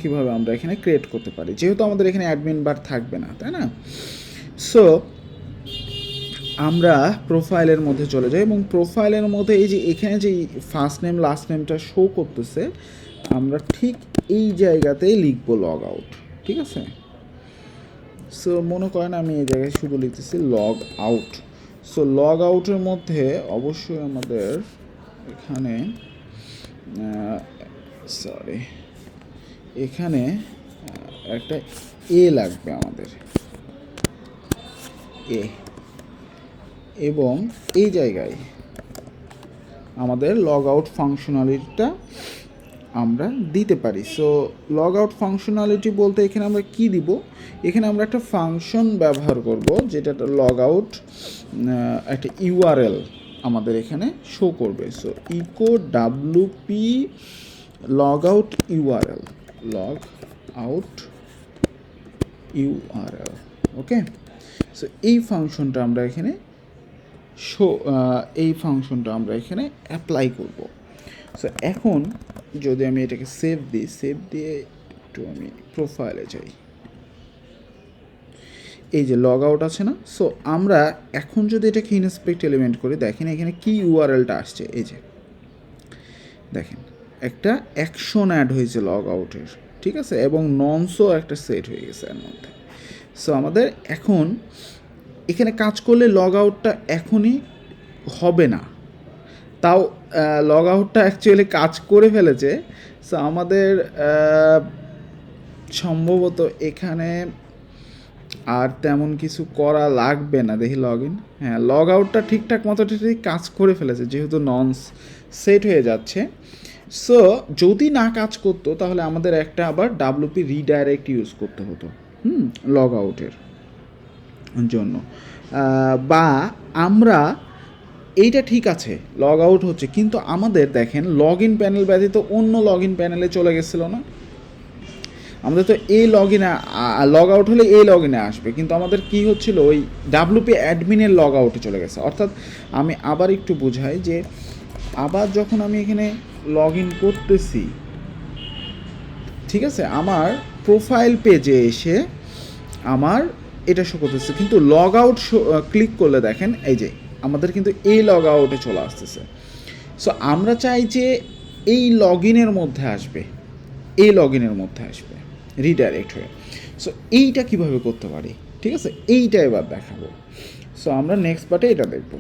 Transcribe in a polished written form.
কীভাবে আমরা এখানে ক্রিয়েট করতে পারি, যেহেতু আমাদের এখানে অ্যাডমিন বার থাকবে না, তাই না? সো আমরা প্রোফাইলের মধ্যে চলে যাই এবং প্রোফাইলের মধ্যে এই যে এখানে যে ফার্স্ট নেম লাস্ট নেমটা শো করতেছে, আমরা ঠিক এই জায়গাতেই লিখবো লগ আউট, ঠিক আছে? সো মনে করেন আমি এই জায়গায় শুধু লিখতেছি লগ আউট। সো লগ আউটের মধ্যে অবশ্যই আমাদের এখানে এখানে একটা এ লাগবে আমাদের, এ, এবং এই জায়গায় আমাদের লগ আউট ফাংশনালিটিটা আমরা দিতে পারি। সো লগ আউট ফাংশনালিটি বলতে এখানে আমরা কি দিব, এখানে আমরা একটা ফাংশন ব্যবহার করব যেটা লগ আউট একটা ইউআরএল আমাদের এখানে শো করবে। So echo WP log out URL, log out URL, okay? So এই ফাংশনটা আমরা এখানে অ্যাপ্লাই করব। সো এখন যদি আমি এটাকে সেভ দিই, সেভ দিয়ে একটু আমি প্রোফাইলে যাই, এই যে লগ আউট আছে না? সো আমরা এখন যদি এটাকে ইনস্পেক্ট এলিমেন্ট করি, দেখেন এখানে কি ইউআরএলটা আসছে, এই যে দেখেন একটা অ্যাকশন অ্যাড হয়েছে লগ আউটের, ঠিক আছে? এবং ননসও একটা সেট হয়ে গেছে এর মধ্যে। সো আমাদের এখন এখানে কাজ করলে লগ আউটটা এখনই হবে না, তাও লগ আউটটা অ্যাকচুয়ালি কাজ করে ফেলেছে। সো আমাদের সম্ভবত এখানে আর তেমন কিছু করা লাগবে না, দেখি লগ ইন, হ্যাঁ লগ আউটটা ঠিকঠাক মতো ঠিক কাজ করে ফেলেছে, যেহেতু ননস সেট হয়ে যাচ্ছে। সো যদি না কাজ করতো তাহলে আমাদের একটা আবার ডাব্লুপি রিডাইরেক্ট ইউজ করতে হতো লগ আউটের জন্য, বা আমরা এইটা ঠিক আছে লগ আউট হচ্ছে, কিন্তু আমাদের দেখেন লগ ইন প্যানেল ব্যতীত অন্য লগ ইন প্যানেলে চলে গেছিলো না? আমাদের তো এই লগ ইনে লগ আউট হলে এই লগ ইনে আসবে, কিন্তু আমাদের কি হচ্ছিল ওই ডাব্লুপি অ্যাডমিনের লগ আউটে চলে গেছে। অর্থাৎ আমি আবার একটু বোঝাই যে আবার যখন আমি এখানে লগ ইন করতেছি, ঠিক আছে, আমার প্রোফাইল পেজে এসে আমার এটা শো করতেছে, কিন্তু লগ আউট ক্লিক করলে দেখেন এই যে আমাদের কিন্তু এই লগ আউটে চলে আসতেছে। সো আমরা চাই যে এই লগ ইনের মধ্যে আসবে, এই লগ ইনের মধ্যে আসবে রিডাইরেক্ট হয়ে। সো এইটা কীভাবে করতে পারি, ঠিক আছে, এইটা এবার দেখাবো। সো আমরা নেক্সট পার্টে এটা দেখব।